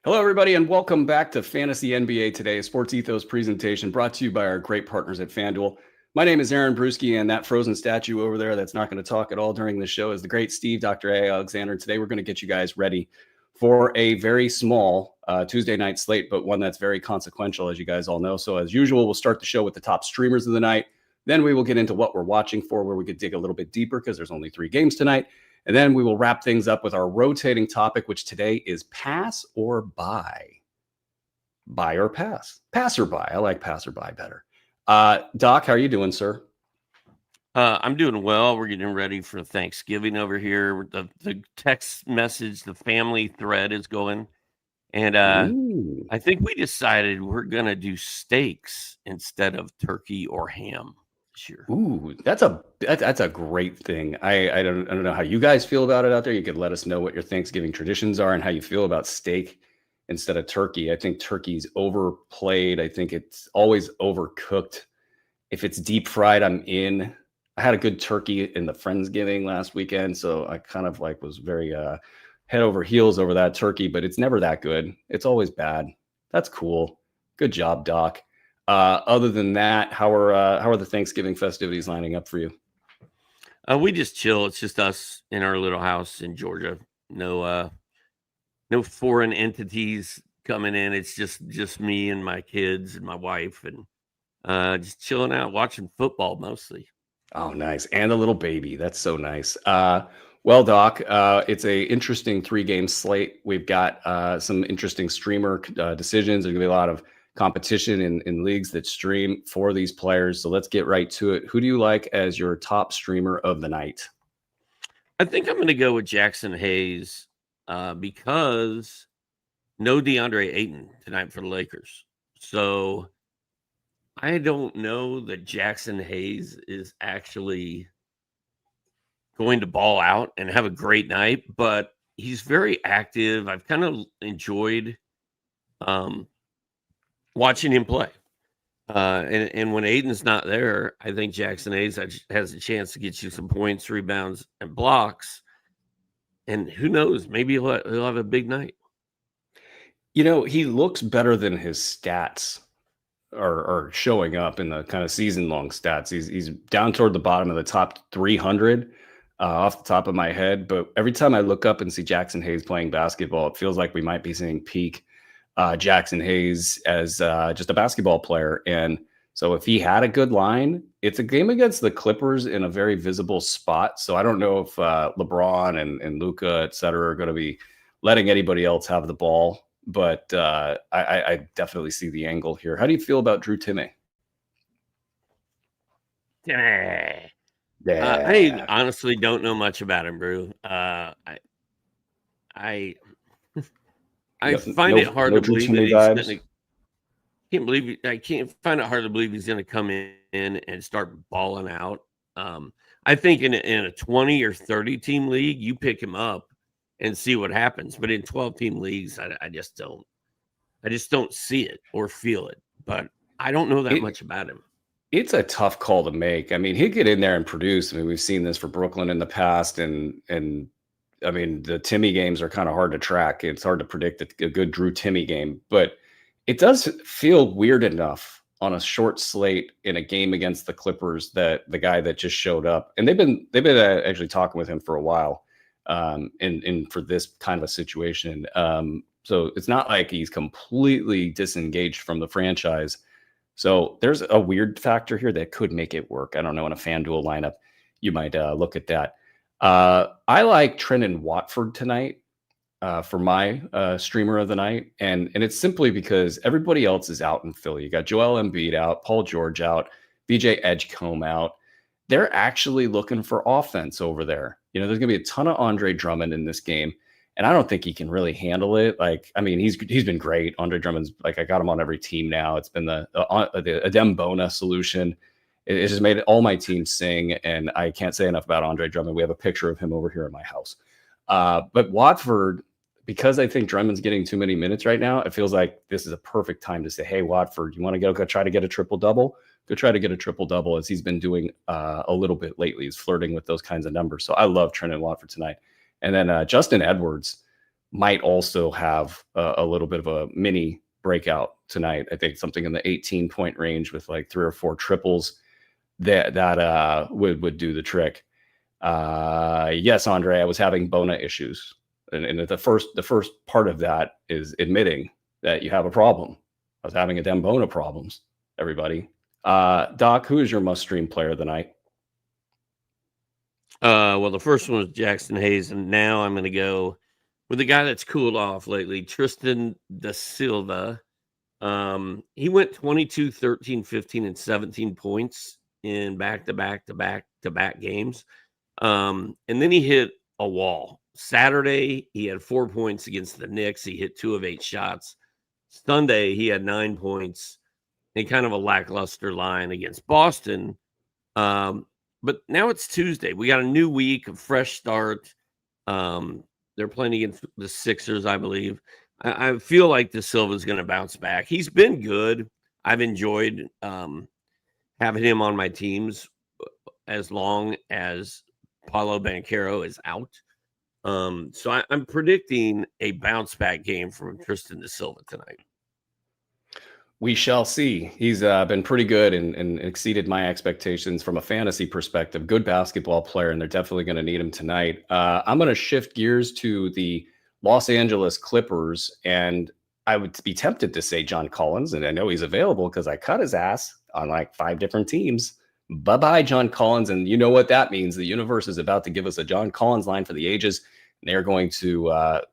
Hello, everybody, and welcome back to Fantasy NBA Today, a Sports Ethos presentation brought to you by our great partners at FanDuel. My name is Aaron Brewski, and that frozen statue over there that's not going to talk at all during the show is the great Steve, Dr. A. Alexander. Today, we're going to get you guys ready for a very small Tuesday night slate, but one that's very consequential, as you guys all know. So as usual, we'll start the show with the top streamers of the night. Then we will get into what we're watching for, where we could dig a little bit deeper because there's only 3 games tonight. And then we will wrap things up with our rotating topic, which today is pass or buy. Buy or pass? Pass or buy? I like pass or buy better. Doc, how are you doing, sir? I'm doing well. We're getting ready for Thanksgiving over here. The text message, the family thread is going. And I think we decided we're going to do steaks instead of turkey or ham this year. Ooh, that's a great thing. I don't know how you guys feel about it out there. You could let us know what your Thanksgiving traditions are and how you feel about steak instead of turkey. I think turkey's overplayed. I think it's always overcooked. If it's deep fried, I'm in. I had a good turkey in the Friendsgiving last weekend, so I kind of was very head over heels over that turkey, but it's never that good. It's always bad. That's cool. Good job, Doc. Other than that, how are the Thanksgiving festivities lining up for you? We just chill. It's just us in our little house in Georgia. No foreign entities coming in. It's just me and my kids and my wife, and just chilling out, watching football mostly. Oh, nice. And a little baby. That's so nice. Well, Doc, it's a interesting 3-game slate. We've got some interesting streamer decisions. There's going to be a lot of competition in leagues that stream for these players. So let's get right to it. Who do you like as your top streamer of the night? I think I'm going to go with Jackson Hayes because no DeAndre Ayton tonight for the Lakers. So I don't know that Jackson Hayes is actually going to ball out and have a great night, but he's very active. I've kind of enjoyed watching him play. And when Aiden's not there, I think Jackson Hayes has a chance to get you some points, rebounds, and blocks. And who knows, maybe he'll have a big night. You know, he looks better than his stats are showing up in the kind of season-long stats. He's down toward the bottom of the top 300 off the top of my head. But every time I look up and see Jackson Hayes playing basketball, it feels like we might be seeing peak Jackson Hayes as just a basketball player. And so if he had a good line, it's a game against the Clippers in a very visible spot. So I don't know if LeBron and Luka, et cetera, are going to be letting anybody else have the ball. But I definitely see the angle here. How do you feel about Drew Timme? I honestly don't know much about him, Brew. I find it hard to believe that I can't find it hard to believe he's going to come in and start balling out. I think in a 20 or 30 team league, you pick him up and see what happens. But in 12-team leagues, I just don't see it or feel it. But I don't know that much about him. It's a tough call to make. I mean, he'd get in there and produce. I mean, we've seen this for Brooklyn in the past, and I mean, the Timme games are kind of hard to track. It's hard to predict a good Drew Timme game, but it does feel weird enough on a short slate in a game against the Clippers that the guy that just showed up, and they've been actually talking with him for a while, in for this kind of a situation. So it's not like he's completely disengaged from the franchise. So there's a weird factor here that could make it work. I don't know, in a FanDuel lineup, you might look at that. I like Trendon Watford tonight for my streamer of the night. And it's simply because everybody else is out in Philly. You got Joel Embiid out, Paul George out, BJ Edgecombe out. They're actually looking for offense over there. You know, there's going to be a ton of Andre Drummond in this game. And I don't think he can really handle it. Like, I mean, he's been great. Andre Drummond's like, I got him on every team now. It's been the Adem Bona solution. It just made all my teams sing, and I can't say enough about Andre Drummond. We have a picture of him over here in my house. But Watford, because I think Drummond's getting too many minutes right now, it feels like this is a perfect time to say, hey, Watford, you want to go try to get a triple-double? Go try to get a triple-double, as he's been doing a little bit lately. He's flirting with those kinds of numbers. So I love Trendon Watford tonight. And then Justin Edwards, might also have a little bit of a mini breakout tonight. I think something in the 18-point range with like 3 or 4 triples that would do the trick. Yes, Andre, I was having Bona issues, and the first part of that is admitting that you have a problem. I was having a damn Bona problems. Everybody, Doc, who is your must-stream player of the night? Well, the first one was Jackson Hayes, and now I'm going to go with the guy that's cooled off lately, Tristan da Silva. He went 22, 13, 15, and 17 points in back-to-back games. And then he hit a wall. Saturday, he had 4 points against the Knicks. He hit 2 of 8 shots. Sunday, he had 9 points in kind of a lackluster line against Boston. But now it's Tuesday. We got a new week, a fresh start. They're playing against the Sixers, I believe. I feel like Da Silva's going to bounce back. He's been good. I've enjoyed having him on my teams as long as Paolo Banchero is out. So I'm predicting a bounce back game from Tristan da Silva tonight. We shall see. He's been pretty good and exceeded my expectations from a fantasy perspective. Good basketball player, and they're definitely going to need him tonight. I'm going to shift gears to the Los Angeles Clippers, and I would be tempted to say John Collins, and I know he's available because I cut his ass on like 5 different teams. Bye-bye, John Collins, and you know what that means. The universe is about to give us a John Collins line for the ages, and they're going to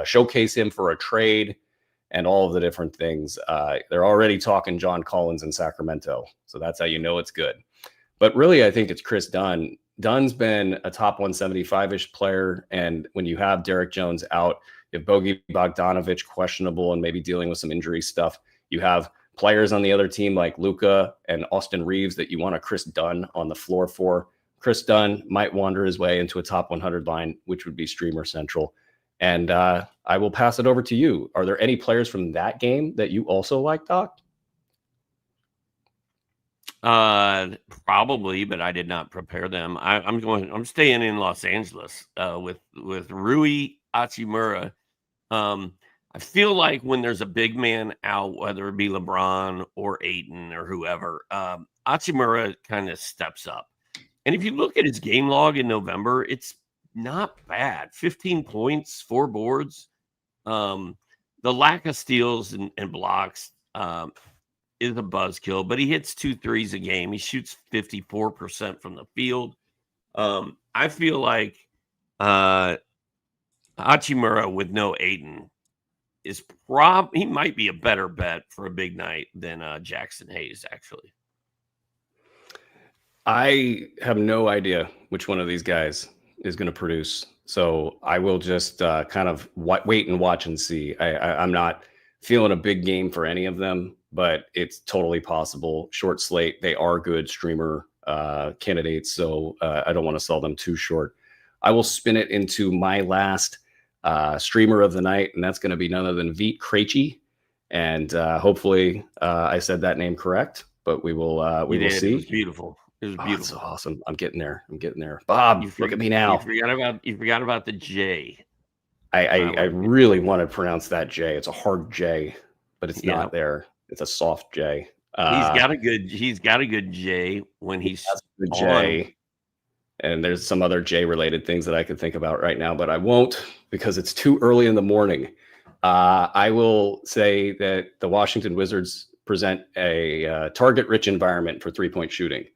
showcase him for a trade and all of the different things. They're already talking John Collins in Sacramento, so that's how you know it's good. But really, I think it's Chris Dunn. Dunn's been a top 175-ish player, and when you have Derek Jones out, you have Bogey Bogdanovic questionable and maybe dealing with some injury stuff. You have players on the other team like Luka and Austin Reeves that you want a Chris Dunn on the floor for. Chris Dunn might wander his way into a top 100 line, which would be streamer central. And I will pass it over to you. Are there any players from that game that you also like, Doc? Probably, but I did not prepare them. I'm staying in Los Angeles with Rui Hachimura. I feel like when there's a big man out, whether it be LeBron or Ayton or whoever, Hachimura kind of steps up. And if you look at his game log in November, it's not bad. 15 points, 4 boards. The lack of steals and blocks is a buzzkill, but he hits 2 threes a game. He shoots 54% from the field. I feel like Hachimura with no Ayton is he might be a better bet for a big night than Jackson Hayes, actually. I have no idea which one of these guys is going to produce. So I will just kind of wait and watch and see. I'm not feeling a big game for any of them, but it's totally possible. Short slate, they are good streamer candidates, so I don't want to sell them too short. I will spin it into my last streamer of the night, and that's going to be none other than Vit Krejci. And hopefully I said that name correct, but we will see. It was beautiful. It was beautiful. That's so awesome. I'm getting there. Bob, look at me now. You forgot about the J. I really want to pronounce that J. It's a hard J, but it's not there. It's a soft J. He's got a good J when he's the J. And there's some other J related things that I could think about right now, but I won't because it's too early in the morning. I will say that the Washington Wizards present a target rich environment for 3-point shooting.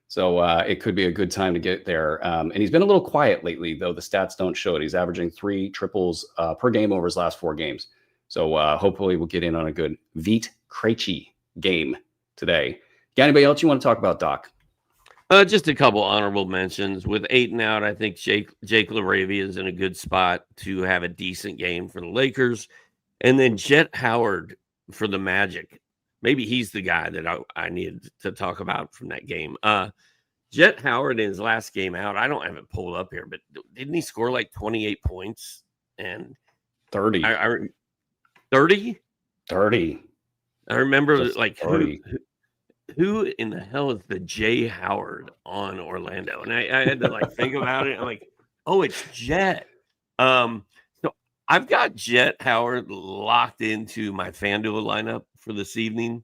So it could be a good time to get there. And he's been a little quiet lately, though the stats don't show it. He's averaging 3 triples per game over his last 4 games. So hopefully we'll get in on a good Vit Krejci game today. Got anybody else you want to talk about, Doc? Just a couple honorable mentions. With Ayton out, I think Jake LaRavia is in a good spot to have a decent game for the Lakers. And then Jet Howard for the Magic. Maybe he's the guy that I needed to talk about from that game. Jet Howard in his last game out, I don't have it pulled up here, but didn't he score like 28 points and 30? 30? 30. I remember Just like 30. Who in the hell is the J Howard on Orlando? And I had to like think about it. I'm like, oh, it's Jet. So I've got Jet Howard locked into my FanDuel lineup for this evening.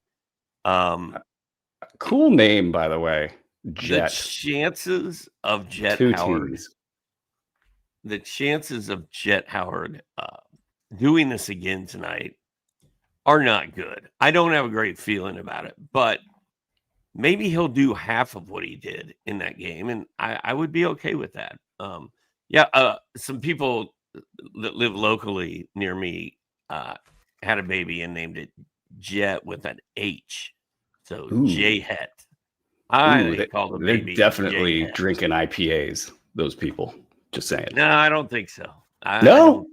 Cool name, by the way. Jet. The chances of Jet Howard doing this again tonight are not good. I don't have a great feeling about it, but maybe he'll do half of what he did in that game, and I would be okay with that. Some people that live locally near me had a baby and named it Jet with an H. So J-Het. They're definitely drinking IPAs, those people. Just saying. No, I don't think so. No?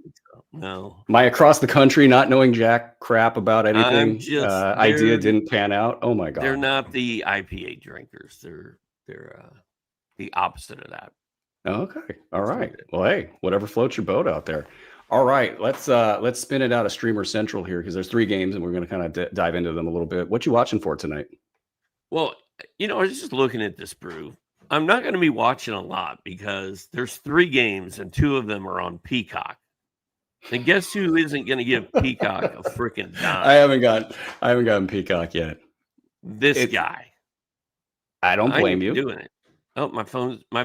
No. My across the country not knowing jack crap about anything idea didn't pan out. Oh my God. They're not the IPA drinkers. They're the opposite of that. Okay. All right. Well, hey, whatever floats your boat out there. All right. Let's spin it out of Streamer Central here because there's 3 games and we're going to kind of dive into them a little bit. What you watching for tonight? Well, I was just looking at this, Bru. I'm not going to be watching a lot because there's 3 games and 2 of them are on Peacock. And guess who isn't going to give Peacock a freaking dime? I haven't gotten Peacock yet. This guy. I don't blame you. Doing it. Oh, my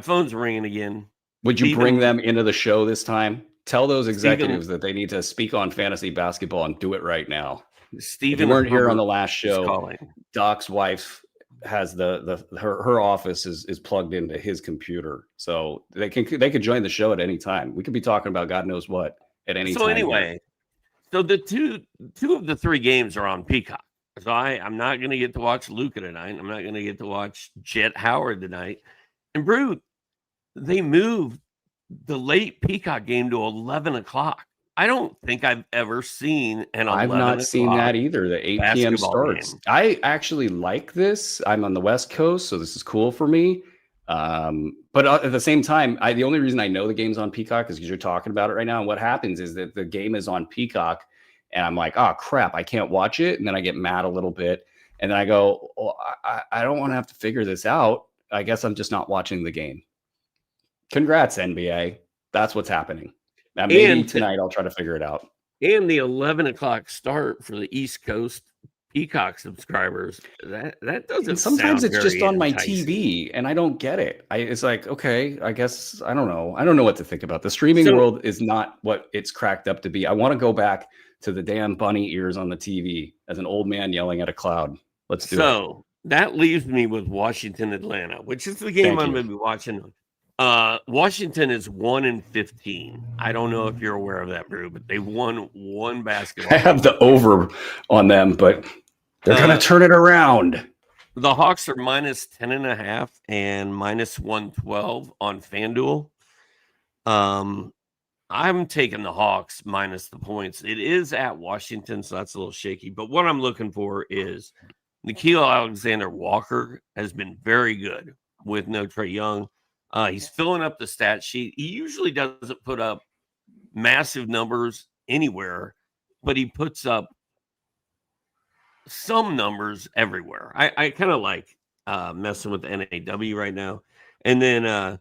phone's ringing again. Would you bring them into the show this time? Tell those executives that they need to speak on fantasy basketball and do it right now. If you weren't here on the last show, Doc's wife has her office is plugged into his computer, so they could join the show at any time. We could be talking about God knows what at any time. So anyway, so the two of the 3 games are on Peacock. So I'm not going to get to watch Luka tonight. I'm not going to get to watch Jet Howard tonight. And Bru, they moved the late Peacock game to 11 o'clock. I don't think I've ever seen an 11 o'clock. I've not seen that either. The 8 p.m. starts. Game. I actually like this. I'm on the West Coast, so this is cool for me. But at the same time, the only reason I know the game's on Peacock is because you're talking about it right now. And what happens is that the game is on Peacock, and I'm like, oh crap, I can't watch it. And then I get mad a little bit, and then I go, well, I don't want to have to figure this out. I guess I'm just not watching the game. Congrats, NBA. That's what's happening. Now, maybe tonight I'll try to figure it out. And the 11 o'clock start for the East Coast Peacock subscribers, that doesn't. And sometimes it's just on my enticing. TV, and I don't get it. It's like, okay, I guess I don't know. I don't know what to think about. The streaming world is not what it's cracked up to be. I want to go back to the damn bunny ears on the TV as an old man yelling at a cloud. Let's do it. So that leaves me with Washington, Atlanta, which is the game I'm going to be watching. Washington is 1-15. I don't know if you're aware of that, Bru, but they won 1 basketball. I have the over on them, but they're going to turn it around. The Hawks are minus 10.5 and minus 112 on FanDuel. I'm taking the Hawks minus the points. It is at Washington, so that's a little shaky. But what I'm looking for is Nickeil Alexander-Walker has been very good with no Trae Young. He's filling up the stat sheet. He usually doesn't put up massive numbers anywhere, but he puts up some numbers everywhere. I kind of like messing with the NAW right now. And then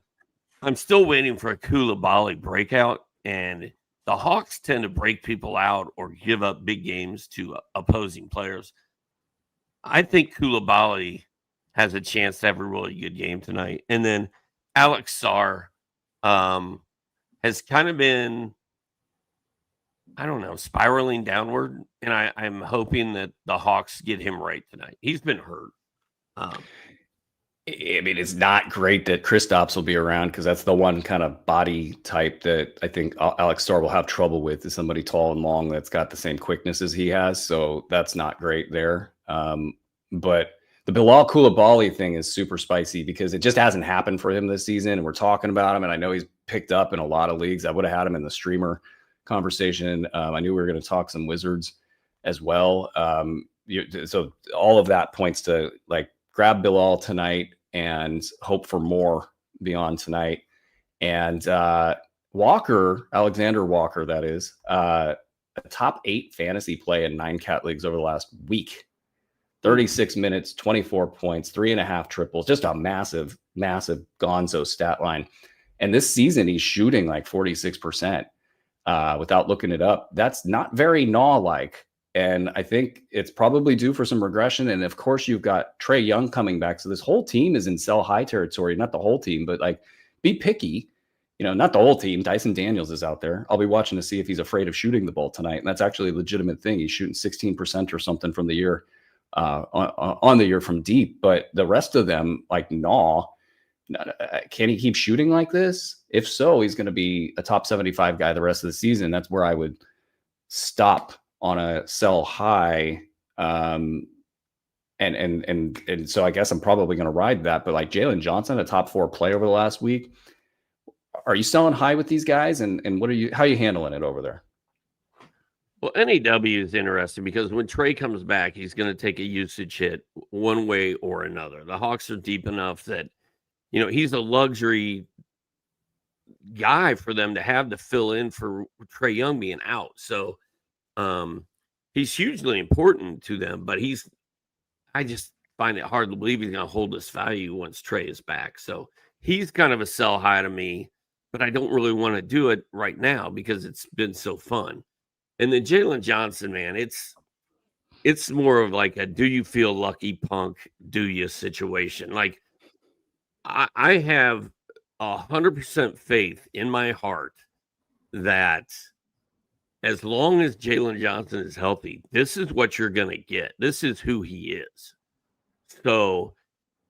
I'm still waiting for a Coulibaly breakout. And the Hawks tend to break people out or give up big games to opposing players. I think Coulibaly has a chance to have a really good game tonight. And then Alex Sarr has kind of been, I don't know, spiraling downward. And I'm hoping that the Hawks get him right tonight. He's been hurt. I mean, it's not great that Kristaps will be around because that's the one kind of body type that I think Alex Sarr will have trouble with, is somebody tall and long that's got the same quickness as he has. So that's not great there. But the Bilal Coulibaly thing is super spicy because it just hasn't happened for him this season. And we're talking about him. And I know he's picked up in a lot of leagues. I would have had him in the streamer conversation. I knew we were going to talk some Wizards as well. So all of that points to like grab Bilal tonight and hope for more beyond tonight. And Walker, Alexander Walker, that is, a top 8 fantasy play in 9 cat leagues over the last week. 36 minutes, 24 points, 3.5 triples, just a massive, massive gonzo stat line. And this season, he's shooting like 46%. without looking it up. That's not very Naw-like. And I think it's probably due for some regression. And of course, you've got Trae Young coming back. So this whole team is in sell high territory. Not the whole team, but like be picky. Not the whole team. Dyson Daniels is out there. I'll be watching to see if he's afraid of shooting the ball tonight. And that's actually a legitimate thing. He's shooting 16% or something from the year, on the year from deep. But the rest of them, like Naw, can he keep shooting like this? If so, he's going to be a top 75 guy the rest of the season. That's where I would stop on a sell high. And so I guess I'm probably going to ride that. But like Jalen Johnson, a top 4 player over the last week. Are you selling high with these guys? And how are you handling it over there? Well, NAW is interesting because when Trae comes back, he's going to take a usage hit one way or another. The Hawks are deep enough that, he's a luxury guy for them to have to fill in for Trae Young being out. So he's hugely important to them, but I just find it hard to believe he's going to hold this value once Trae is back. So he's kind of a sell high to me, but I don't really want to do it right now because it's been so fun. And then Jalen Johnson, man, it's more of like a do you feel lucky punk, do you situation. Like I have 100% faith in my heart that as long as Jalen Johnson is healthy, this is what you're going to get. This is who he is. So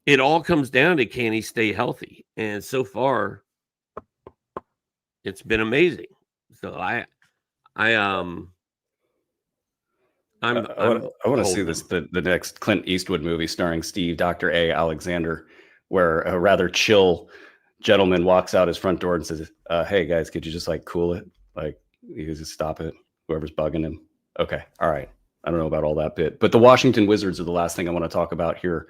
it all comes down to, can he stay healthy? And so far, it's been amazing. So I want to see this, the next Clint Eastwood movie starring Steve Dr. A. Alexander, where a rather chill gentleman walks out his front door and says, hey guys, could you just like cool it? Like you just stop it. Whoever's bugging him. Okay. All right. I don't know about all that bit, but the Washington Wizards are the last thing I want to talk about here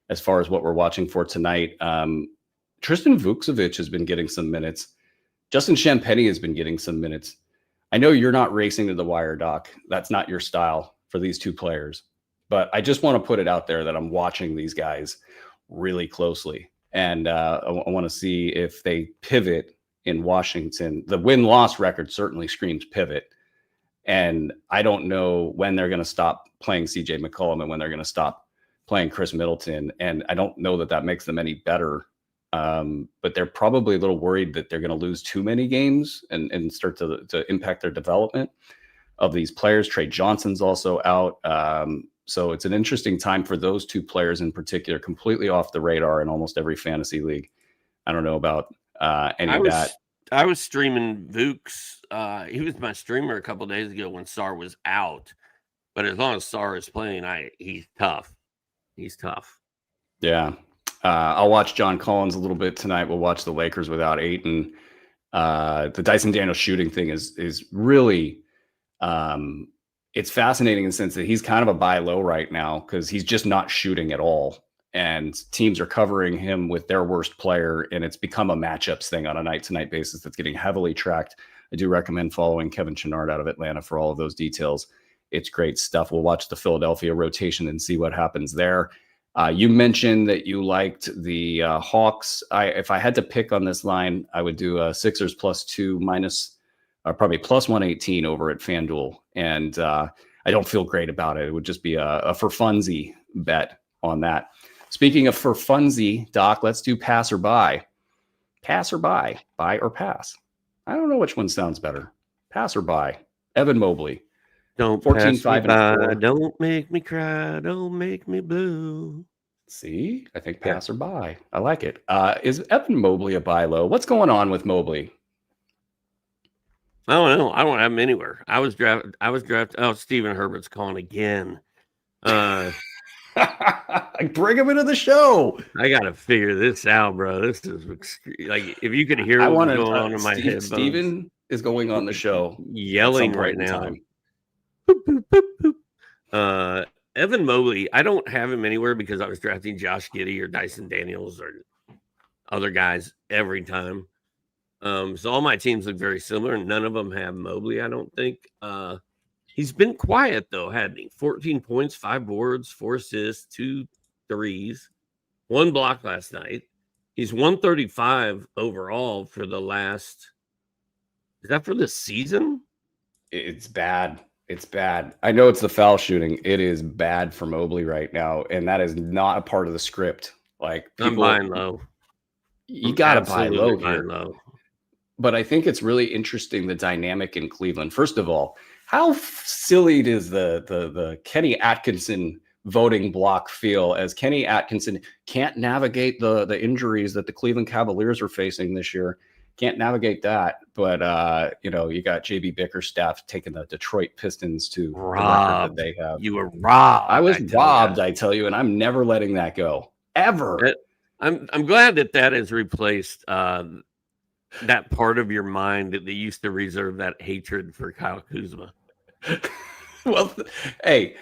as far as what we're watching for tonight. Tristan Vukcevic has been getting some minutes. Justin Champagnie has been getting some minutes. I know you're not racing to the wire, Doc. That's not your style for these two players, but I just want to put it out there that I'm watching these guys really closely. And I want to see if they pivot in Washington. The win-loss record certainly screams pivot. And I don't know when they're going to stop playing CJ McCollum and when they're going to stop playing Chris Middleton. And I don't know that makes them any better. But they're probably a little worried that they're going to lose too many games and start to impact their development of these players. Trey Johnson's also out. So it's an interesting time for those two players in particular, completely off the radar in almost every fantasy league. I don't know about any of that. I was streaming Vooks. He was my streamer a couple of days ago when Sar was out. But as long as Sar is playing, he's tough. He's tough. Yeah. I'll watch John Collins a little bit tonight. We'll watch the Lakers without Ayton. The Dyson Daniels shooting thing is really it's fascinating in the sense that he's kind of a buy low right now because he's just not shooting at all. And teams are covering him with their worst player, and it's become a matchups thing on a night-to-night basis that's getting heavily tracked. I do recommend following Kevin Chouinard out of Atlanta for all of those details. It's great stuff. We'll watch the Philadelphia rotation and see what happens there. You mentioned that you liked the Hawks. If I had to pick on this line, I would do Sixers +2 minus probably +118 over at FanDuel. And I don't feel great about it. It would just be a for funsy bet on that. Speaking of for funsy, Doc, let's do pass or buy. Pass or buy? Buy or pass? I don't know which one sounds better. Pass or buy? Evan Mobley. Don't 14, 5, and 4. Don't make me cry. Don't make me blue. See, I think pass or buy. I like it. Is Evan Mobley a buy low? What's going on with Mobley? I don't know. I don't have him anywhere. I was drafted. Oh, Stephen Herbert's calling again. Bring him into the show. I got to figure this out, bro. This is like, if you could hear what's going on in my head. Steven is going on the show, yelling right now. Boop, boop, boop, boop. Evan Mobley, I don't have him anywhere because I was drafting Josh Giddey or Dyson Daniels or other guys every time. So all my teams look very similar, and none of them have Mobley, I don't think. He's been quiet, though, hadn't he? 14 points, 5 boards, 4 assists, 2 threes, 1 block last night. He's 135 overall for the last Is that for the season? It's bad. It's bad. I know it's the foul shooting. It is bad for Mobley right now, and that is not a part of the script. Like, I'm buying low. You got to buy low here. But I think it's really interesting, the dynamic in Cleveland. First of all, how silly does the Kenny Atkinson voting block feel, as Kenny Atkinson can't navigate the injuries that the Cleveland Cavaliers are facing this year? Can't navigate that. But, you got JB Bickerstaff taking the Detroit Pistons to the record that they have. You were robbed. I was robbed, I tell you, and I'm never letting that go. Ever. I'm glad that has replaced that part of your mind that they used to reserve that hatred for Kyle Kuzma. Well, hey,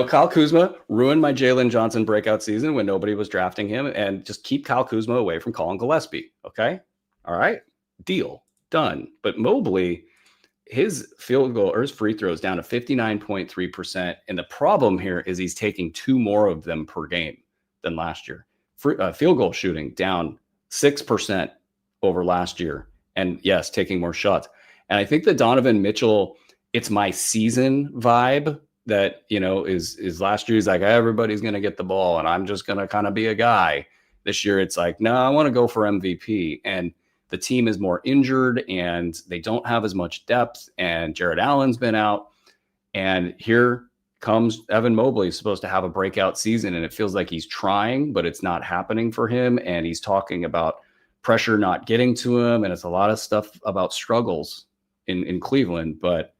Kyle Kuzma ruined my Jalen Johnson breakout season when nobody was drafting him, and just keep Kyle Kuzma away from Colin Gillespie. Okay. All right. Deal. Done. But Mobley, his field goal or his free throws down to 59.3%. And the problem here is he's taking 2 more of them per game than last year. Field goal shooting down 6% over last year. And yes, taking more shots. And I think the Donovan Mitchell, it's my season vibe that, is last year. He's like, everybody's going to get the ball and I'm just going to kind of be a guy. This year, it's like, no, I want to go for MVP. And the team is more injured and they don't have as much depth. And Jared Allen's been out. And here comes Evan Mobley, supposed to have a breakout season. And it feels like he's trying, but it's not happening for him. And he's talking about pressure not getting to him. And it's a lot of stuff about struggles in Cleveland. But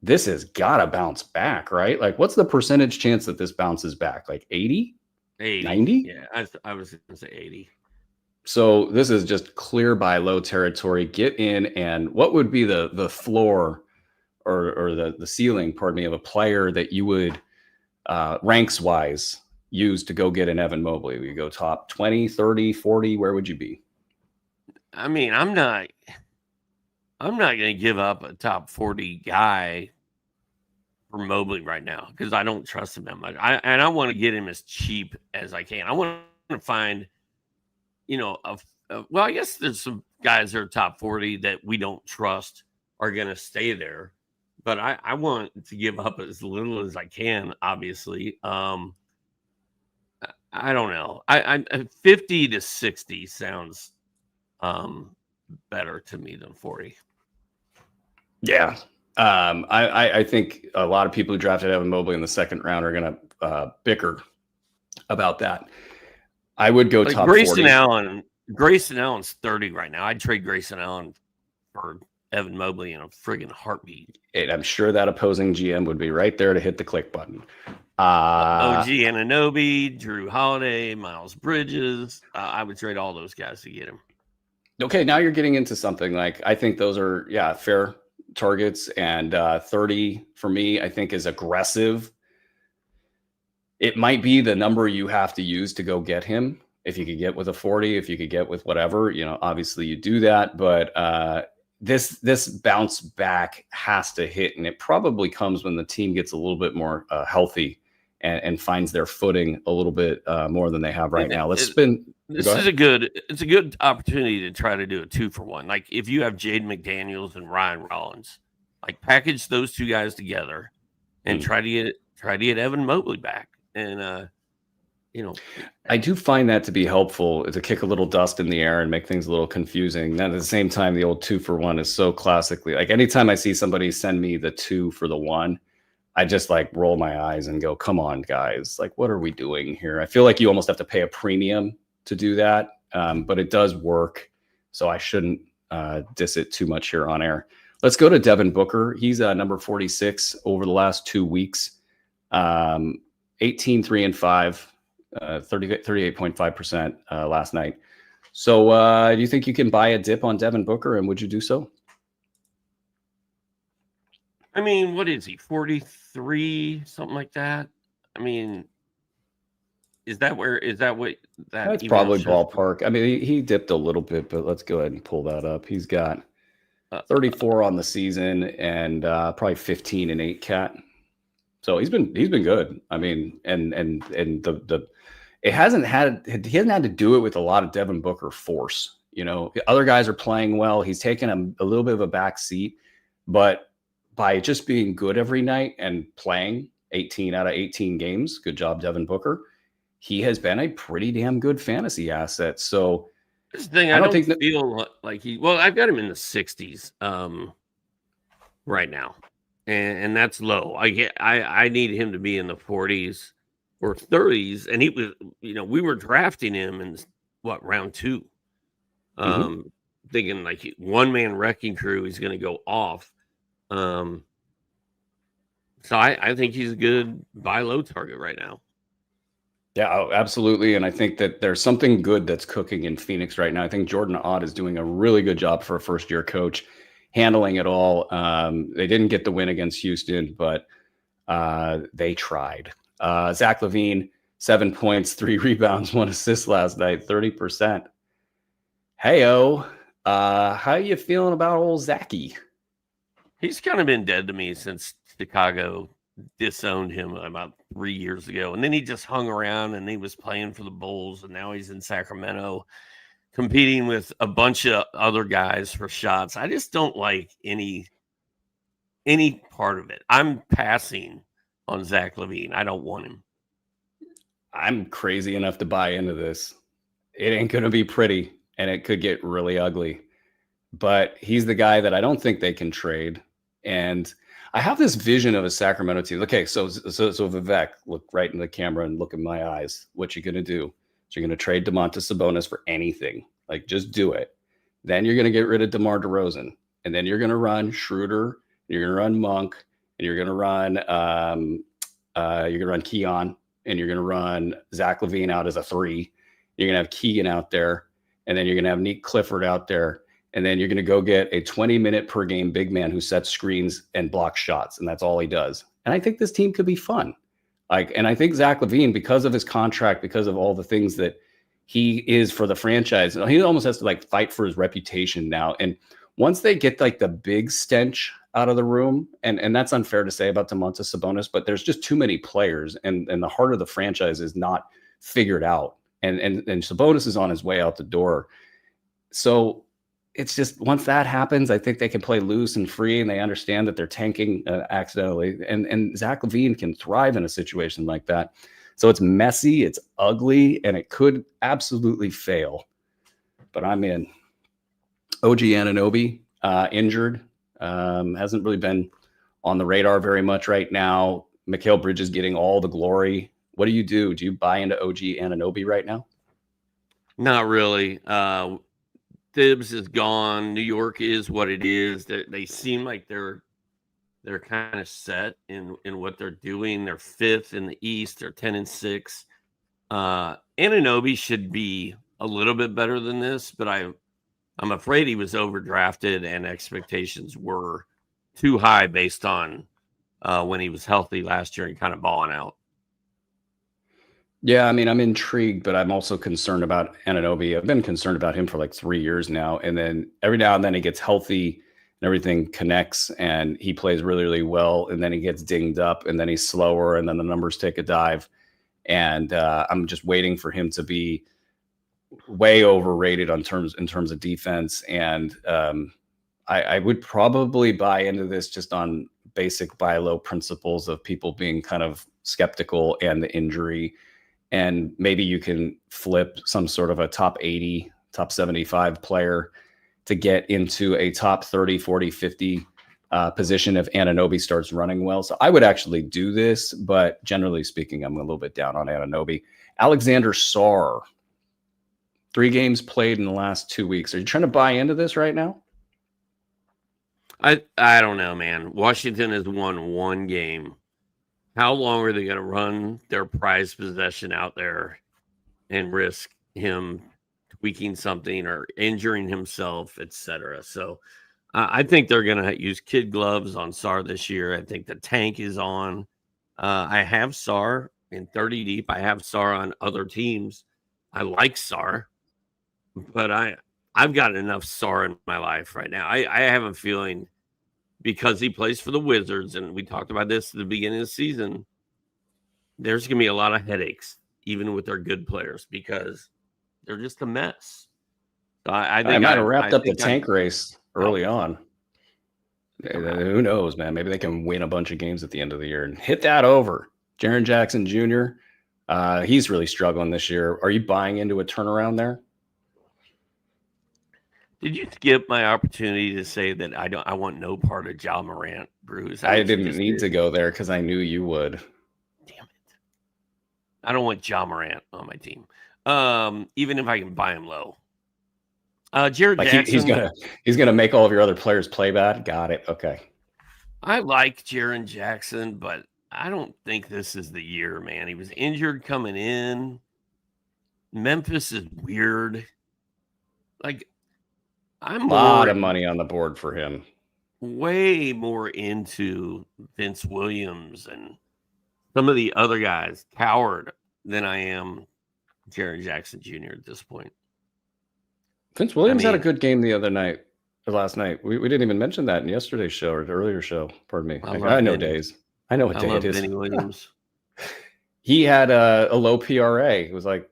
this has got to bounce back, right? Like, what's the percentage chance that this bounces back? Like 80? 90? Yeah, I was going to say 80. So this is just clear buy low territory. Get in, and what would be the floor or the ceiling, pardon me, of a player that you would ranks wise use to go get an Evan Mobley? Would you go top 20, 30, 40? Where would you be? I mean, I'm not going to give up a top 40 guy for Mobley right now because I don't trust him that much. I want to get him as cheap as I can. I want to find, well, I guess there's some guys that are top 40 that we don't trust are going to stay there. But I want to give up as little as I can, obviously. I don't know. I 50 to 60 sounds better to me than 40. Yeah. I think a lot of people who drafted Evan Mobley in the second round are going to bicker about that. I would go top 40. Grayson Allen's 30 right now. I'd trade Grayson Allen for Evan Mobley in a friggin' heartbeat. And I'm sure that opposing GM would be right there to hit the click button. OG Anunoby, Drew Holiday, Miles Bridges. I would trade all those guys to get him. Okay, now you're getting into something like, I think those are, fair targets. And 30 for me, I think, is aggressive. It might be the number you have to use to go get him. If you could get with a 40, if you could get with whatever, obviously you do that. But this bounce back has to hit, and it probably comes when the team gets a little bit more healthy and finds their footing a little bit more than they have right now. Let's spin. It's a good opportunity to try to do a 2-for-1. Like, if you have Jaden McDaniels and Ryan Rollins, like, package those two guys together and try to get Evan Mobley back. And I do find that to be helpful, to kick a little dust in the air and make things a little confusing. Then at the same time, the old 2-for-1 is so classically, like, anytime I see somebody send me the 2 for the 1, I just roll my eyes and go, come on, guys. Like, what are we doing here? I feel like you almost have to pay a premium to do that. But it does work. So I shouldn't diss it too much here on air. Let's go to Devin Booker. He's number 46 over the last 2 weeks. 18, 3 and 5. 38.5% last night. So do you think you can buy a dip on Devin Booker, and would you do so? I mean, what is he, 43, something like that? I mean, is that what that's probably ballpark. I mean, he dipped a little bit, but let's go ahead and pull that up. He's got 34 on the season and probably 15 and 8 cat. So he's been good. I mean, and he hasn't had to do it with a lot of Devin Booker force. You know, the other guys are playing well. He's taken a little bit of a back seat, but by just being good every night and playing 18 out of 18 games, good job, Devin Booker, he has been a pretty damn good fantasy asset. So this thing, I don't feel like I've got him in the 60s right now. And that's low. I need him to be in the 40s or 30s. And he was, we were drafting him in round 2. Thinking like one-man wrecking crew, he's going to go off. So I think he's a good buy low target right now. Yeah, absolutely. And I think that there's something good that's cooking in Phoenix right now. I think Jordan Ott is doing a really good job for a first-year coach, handling it all. They didn't get the win against Houston, but they tried. Zach LaVine, 7 points, 3 rebounds, 1 assist last night, 30%. Hey-o, how you feeling about old Zachy? He's kind of been dead to me since Chicago disowned him about 3 years ago. And then he just hung around and he was playing for the Bulls. And now he's in Sacramento competing with a bunch of other guys for shots. I just don't like any part of it. I'm passing on Zach LaVine. I don't want him. I'm crazy enough to buy into this. It ain't going to be pretty, and it could get really ugly. But he's the guy that I don't think they can trade. And I have this vision of a Sacramento team. Okay, so Vivek, look right in the camera and look in my eyes. What you going to do? So you're going to trade Domantas Sabonis for anything. Like, just do it. Then you're going to get rid of DeMar DeRozan. And then you're going to run Schroeder. You're going to run Monk. And you're going to run Keon. And you're going to run Zach LaVine out as a 3. You're going to have Keegan out there. And then you're going to have Nick Clifford out there. And then you're going to go get a 20-minute per game big man who sets screens and blocks shots. And that's all he does. And I think this team could be fun. And I think Zach LaVine, because of his contract, because of all the things that he is for the franchise, he almost has to fight for his reputation now. And once they get the big stench out of the room, and that's unfair to say about Domantas Sabonis, but there's just too many players, and the heart of the franchise is not figured out. And Sabonis is on his way out the door. So it's just, once that happens, I think they can play loose and free, and they understand that they're tanking accidentally. And Zach LaVine can thrive in a situation like that. So it's messy, it's ugly, and it could absolutely fail. But I'm in. OG Anunoby, injured, hasn't really been on the radar very much right now. Mikal Bridges getting all the glory. What do? Do you buy into OG Anunoby right now? Not really. Thibs is gone. New York is what it is. They seem like they're kind of set in what they're doing. They're 5th in the East. They're 10-6. Anunoby should be a little bit better than this, but I'm afraid he was overdrafted and expectations were too high based on when he was healthy last year and kind of balling out. Yeah, I mean, I'm intrigued, but I'm also concerned about Anunoby. I've been concerned about him for 3 years now. And then every now and then he gets healthy and everything connects and he plays really, really well. And then he gets dinged up and then he's slower and then the numbers take a dive. And I'm just waiting for him to be way overrated in terms of defense. And I would probably buy into this just on basic buy low principles of people being kind of skeptical and the injury. And maybe you can flip some sort of a top 80, top 75 player to get into a top 30, 40, 50 position if Anunoby starts running well. So I would actually do this, but generally speaking, I'm a little bit down on Anunoby. Alexander Sarr, 3 games played in the last 2 weeks. Are you trying to buy into this right now? I don't know, man. Washington has won 1 game. How long are they going to run their prized possession out there and risk him tweaking something or injuring himself, etc.? So I think they're going to use kid gloves on Sarr this year. I think the tank is on. I have Sarr in 30 deep. I have Sarr on other teams. I like Sarr, but I've got enough Sarr in my life right now. I have a feeling, because he plays for the Wizards, and we talked about this at the beginning of the season, there's going to be a lot of headaches, even with their good players, because they're just a mess. I think might have wrapped up the tank race early on. Who knows, man? Maybe they can win a bunch of games at the end of the year and hit that over. Jaren Jackson Jr., he's really struggling this year. Are you buying into a turnaround there? Did you skip my opportunity to say that I want no part of Ja Morant, Bruce? I didn't need to go there because I knew you would. Damn it. I don't want Ja Morant on my team. Even if I can buy him low. Jared Jackson. He's gonna make all of your other players play bad. Got it. Okay. I like Jaren Jackson, but I don't think this is the year, man. He was injured coming in. Memphis is weird. Like, I'm a lot of money on the board for him. Way more into Vince Williams and some of the other guys, Coward, than I am Jaren Jackson Jr. at this point. Vince Williams had a good game the other night, or last night. We didn't even mention that in yesterday's show or the earlier show. Pardon me. I know days. I know what day it is. Vinny Williams. He had a low PRA. It was like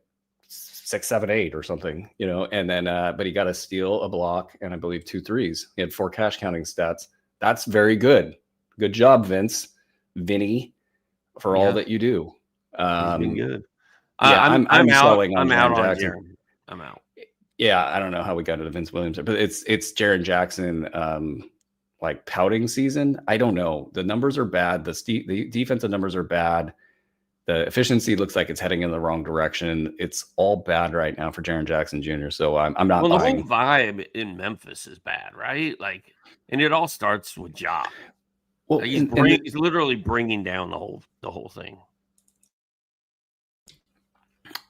6, 7, 8 or something, and then but he got a steal, a block, and I believe 2 threes. He had 4 cash counting stats. That's very good. Good job, Vinny, for all that you do. He's been good. I'm out. I'm out on Jaren. I'm out. Yeah, I don't know how we got into Vince Williams, but it's Jaren Jackson like pouting season. I don't know. The numbers are bad. The defensive numbers are bad. The efficiency looks like it's heading in the wrong direction. It's all bad right now for Jaren Jackson Jr. So I'm not buying. The whole vibe in Memphis is bad, right? Like, and it all starts with Ja. Well, like he's literally bringing down the whole thing.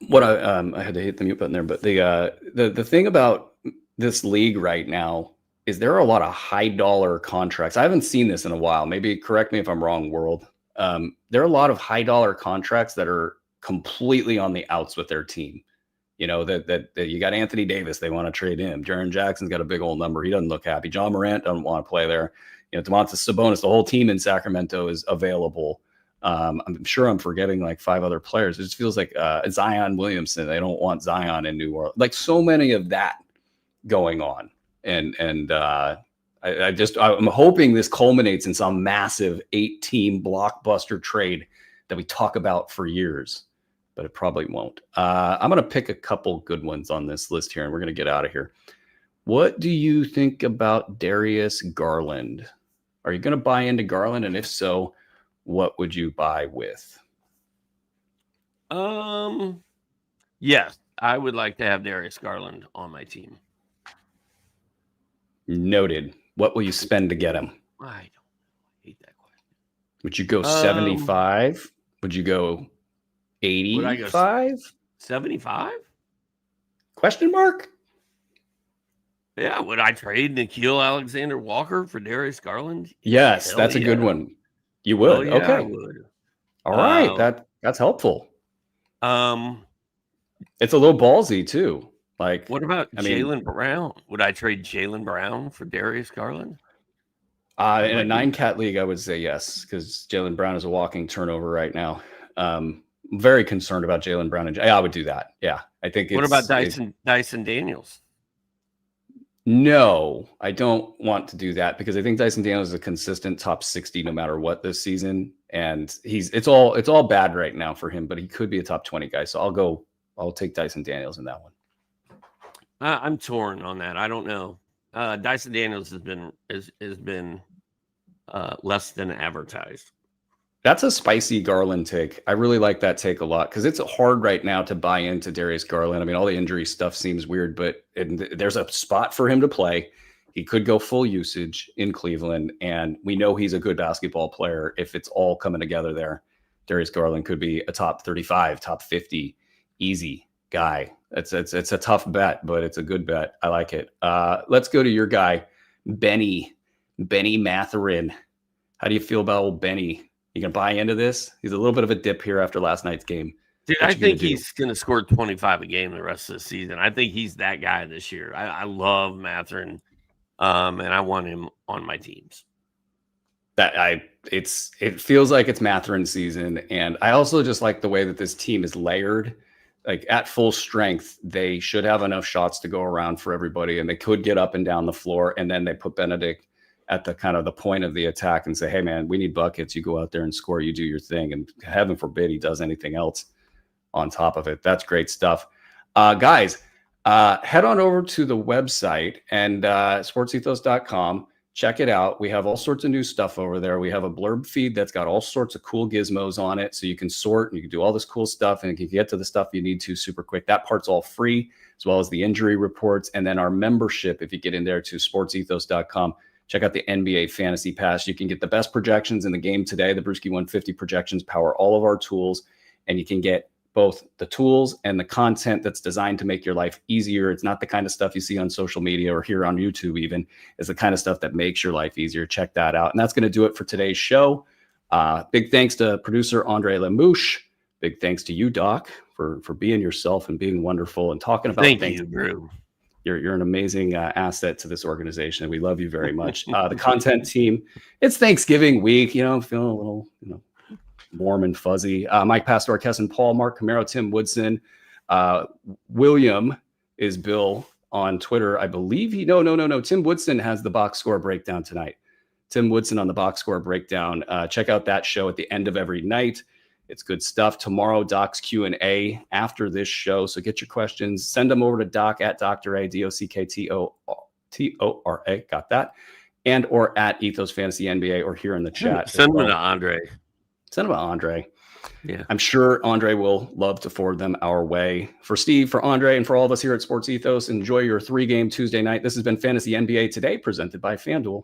What I had to hit the mute button there, but the thing about this league right now is there are a lot of high dollar contracts. I haven't seen this in a while. Maybe correct me if I'm wrong, world. There are a lot of high dollar contracts that are completely on the outs with their team. That you got Anthony Davis, they want to trade him. Jaren Jackson's got a big old number. He doesn't look happy. Ja Morant doesn't want to play there. Domantas Sabonis, the whole team in Sacramento is available. I'm sure I'm forgetting like 5 other players. It just feels like Zion Williamson. They don't want Zion in New Orleans. Like so many of that going on. And I'm hoping this culminates in some massive 8-team blockbuster trade that we talk about for years, but it probably won't. I'm going to pick a couple good ones on this list here, and we're going to get out of here. What do you think about Darius Garland? Are you going to buy into Garland? And if so, what would you buy with? Yes, I would like to have Darius Garland on my team. Noted. What will you spend to get him? I hate that question. Would you go 75? Would you go 85? 75? Question mark? Yeah. Would I trade Nickeil Alexander-Walker for Darius Garland? Yes, that's a good one. You would? Yeah, okay. I would. All right. That's helpful. It's a little ballsy too. Like, what about Jaylen Brown? Would I trade Jaylen Brown for Darius Garland? In a 9-cat league, I would say yes, because Jaylen Brown is a walking turnover right now. I'm very concerned about Jaylen Brown, and I would do that. Yeah, I think. What about Dyson Daniels? No, I don't want to do that because I think Dyson Daniels is a consistent top 60 no matter what this season, and it's all bad right now for him. But he could be a top 20 guy, so I'll take Dyson Daniels in that one. I'm torn on that. I don't know. Dyson Daniels has been less than advertised. That's a spicy Garland take. I really like that take a lot because it's hard right now to buy into Darius Garland. I mean, all the injury stuff seems weird, but there's a spot for him to play. He could go full usage in Cleveland, and we know he's a good basketball player. If it's all coming together there, Darius Garland could be a top 35, top 50, easy guy. It's a tough bet, but it's a good bet. I like it. Let's go to your guy, Benny Mathurin. How do you feel about old Benny? You can buy into this? He's a little bit of a dip here after last night's game. Dude, I think he's going to score 25 a game the rest of the season. I think he's that guy this year. I love Mathurin, and I want him on my teams. It feels like it's Mathurin season, and I also just like the way that this team is layered. like at full strength, they should have enough shots to go around for everybody, and they could get up and down the floor. And then they put Benedict at the kind of the point of the attack and say, hey man, we need buckets. You go out there and score, you do your thing. And heaven forbid he does anything else on top of it. That's great stuff. Guys, head on over to the website and sportsethos.com. Check it out. We have all sorts of new stuff over there. We have a blurb feed that's got all sorts of cool gizmos on it. So you can sort and you can do all this cool stuff and you can get to the stuff you need to super quick. That part's all free, as well as the injury reports. And then our membership, if you get in there to sportsethos.com, check out the NBA Fantasy Pass. You can get the best projections in the game today. The Brewski 150 projections power all of our tools, and you can get both the tools and the content that's designed to make your life easier. It's not the kind of stuff you see on social media or here on YouTube even. It's the kind of stuff that makes your life easier. Check that out. And that's going to do it for today's show. Big thanks to producer Andre Lemouche. Big thanks to you, Doc, for being yourself and being wonderful and talking about things. Thank you, Brew. You're an amazing asset to this organization. We love you very much. The content team, it's Thanksgiving week, I'm feeling a little, warm and fuzzy. Mike Pastor, Kesson, Paul, Mark Camaro, Tim Woodson, William is Bill on Twitter. I believe no. Tim Woodson has the box score breakdown tonight. Tim Woodson on the box score breakdown. Check out that show at the end of every night. It's good stuff. Tomorrow, Doc's Q&A after this show. So get your questions. Send them over to Doc at Dr. A, DOCKTORA. Got that. And or at Ethos Fantasy NBA or here in the chat. Send them to Andre. Send them to Andre. Yeah. I'm sure Andre will love to forward them our way. For Steve, for Andre, and for all of us here at Sports Ethos, enjoy your 3-game Tuesday night. This has been Fantasy NBA Today, presented by FanDuel.